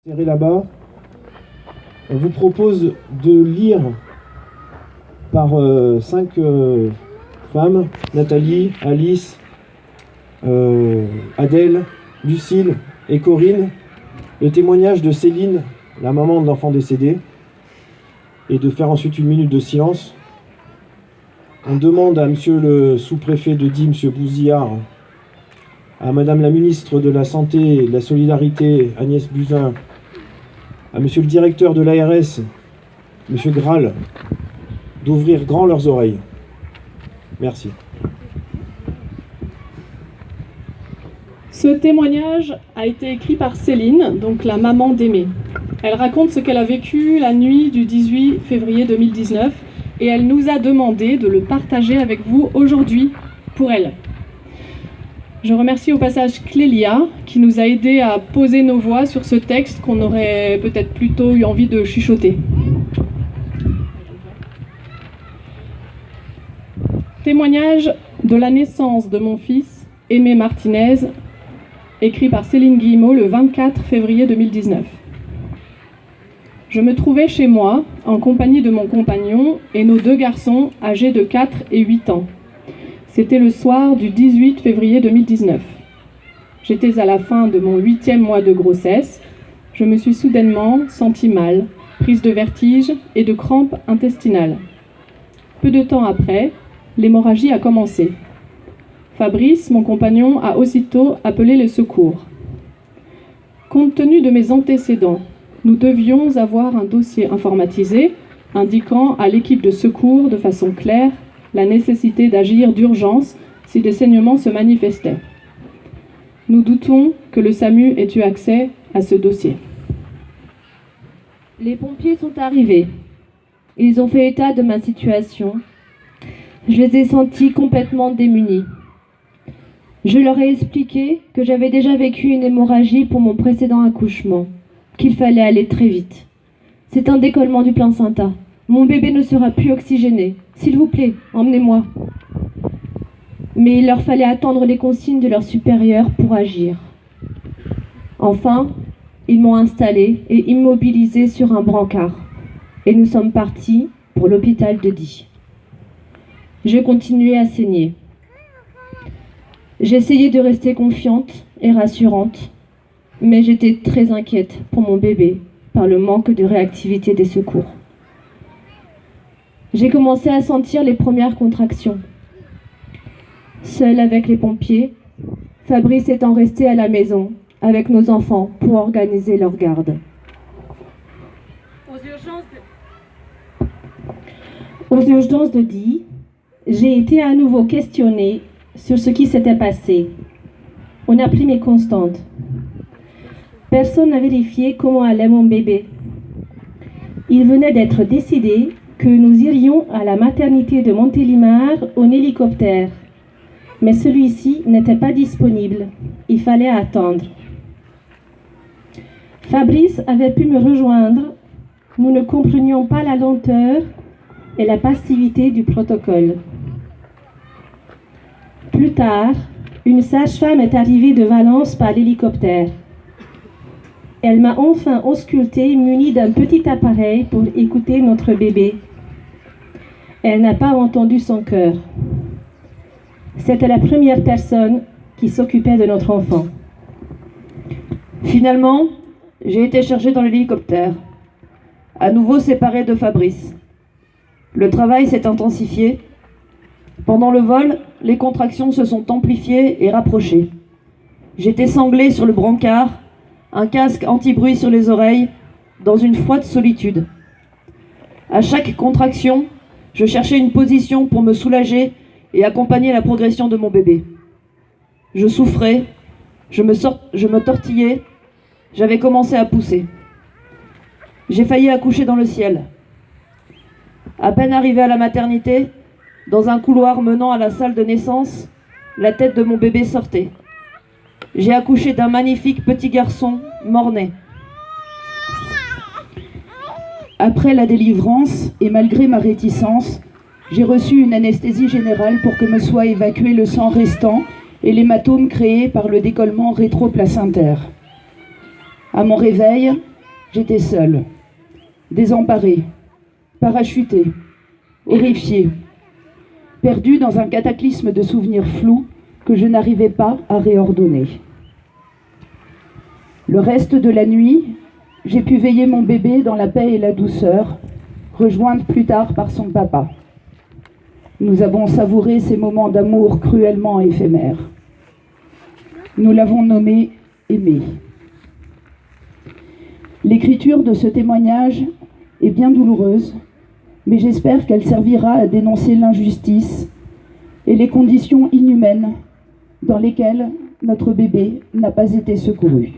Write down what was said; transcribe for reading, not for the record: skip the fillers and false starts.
Là-bas, on vous propose de lire par 5 femmes, Nathalie, Alice, Adèle, Lucille et Corinne, le témoignage de Céline, la maman de l'enfant décédé, et de faire ensuite une minute de silence. On demande à monsieur le sous-préfet de Die, monsieur Bouzillard, à madame la ministre de la Santé et de la Solidarité, Agnès Buzyn, à monsieur le directeur de l'ARS, monsieur Graal, d'ouvrir grand leurs oreilles. Merci. Ce témoignage a été écrit par Céline, donc la maman d'Aimé. Elle raconte ce qu'elle a vécu la nuit du 18 février 2019 et elle nous a demandé de le partager avec vous aujourd'hui pour elle. Je remercie au passage Clélia qui nous a aidés à poser nos voix sur ce texte qu'on aurait peut-être plutôt eu envie de chuchoter. Témoignage de la naissance de mon fils, Aimé Martinez, écrit par Céline Guillemot le 24 février 2019. Je me trouvais chez moi, en compagnie de mon compagnon et nos 2 garçons âgés de 4 et 8 ans. C'était le soir du 18 février 2019. J'étais à la fin de mon 8e mois de grossesse. Je me suis soudainement sentie mal, prise de vertige et de crampes intestinales. Peu de temps après, l'hémorragie a commencé. Fabrice, mon compagnon, a aussitôt appelé les secours. Compte tenu de mes antécédents, nous devions avoir un dossier informatisé indiquant à l'équipe de secours de façon claire la nécessité d'agir d'urgence si des saignements se manifestaient. Nous doutons que le SAMU ait eu accès à ce dossier. Les pompiers sont arrivés. Ils ont fait état de ma situation. Je les ai sentis complètement démunis. Je leur ai expliqué que j'avais déjà vécu une hémorragie pour mon précédent accouchement, qu'il fallait aller très vite. C'est un décollement du placenta. Mon bébé ne sera plus oxygéné. S'il vous plaît, emmenez-moi. Mais il leur fallait attendre les consignes de leurs supérieurs pour agir. Enfin, ils m'ont installé et immobilisé sur un brancard. Et nous sommes partis pour l'hôpital de Die. Je continuais à saigner. J'essayais de rester confiante et rassurante, mais j'étais très inquiète pour mon bébé par le manque de réactivité des secours. J'ai commencé à sentir les premières contractions. Seule avec les pompiers, Fabrice étant resté à la maison avec nos enfants pour organiser leur garde. Aux urgences de Die, j'ai été à nouveau questionnée sur ce qui s'était passé. On a pris mes constantes. Personne n'a vérifié comment allait mon bébé. Il venait d'être décidé que nous irions à la maternité de Montélimar en hélicoptère. Mais celui-ci n'était pas disponible. Il fallait attendre. Fabrice avait pu me rejoindre. Nous ne comprenions pas la lenteur et la passivité du protocole. Plus tard, une sage-femme est arrivée de Valence par l'hélicoptère. Elle m'a enfin auscultée munie d'un petit appareil pour écouter notre bébé. Elle n'a pas entendu son cœur. C'était la première personne qui s'occupait de notre enfant. Finalement, j'ai été chargée dans l'hélicoptère, à nouveau séparée de Fabrice. Le travail s'est intensifié. Pendant le vol, les contractions se sont amplifiées et rapprochées. J'étais sanglée sur le brancard, un casque anti-bruit sur les oreilles, dans une froide solitude. À chaque contraction, je cherchais une position pour me soulager et accompagner la progression de mon bébé. Je souffrais, je me tortillais, j'avais commencé à pousser. J'ai failli accoucher dans le ciel. À peine arrivée à la maternité, dans un couloir menant à la salle de naissance, la tête de mon bébé sortait. J'ai accouché d'un magnifique petit garçon mort-né. Après la délivrance, et malgré ma réticence, j'ai reçu une anesthésie générale pour que me soit évacué le sang restant et l'hématome créé par le décollement rétroplacentaire. À mon réveil, J'étais seule, désemparée, parachutée, horrifiée, perdue dans un cataclysme de souvenirs flous que je n'arrivais pas à réordonner. Le reste de la nuit, j'ai pu veiller mon bébé dans la paix et la douceur, rejointe plus tard par son papa. Nous avons savouré ces moments d'amour cruellement éphémères. Nous l'avons nommé Aimé. L'écriture de ce témoignage est bien douloureuse, mais j'espère qu'elle servira à dénoncer l'injustice et les conditions inhumaines dans lesquelles notre bébé n'a pas été secouru.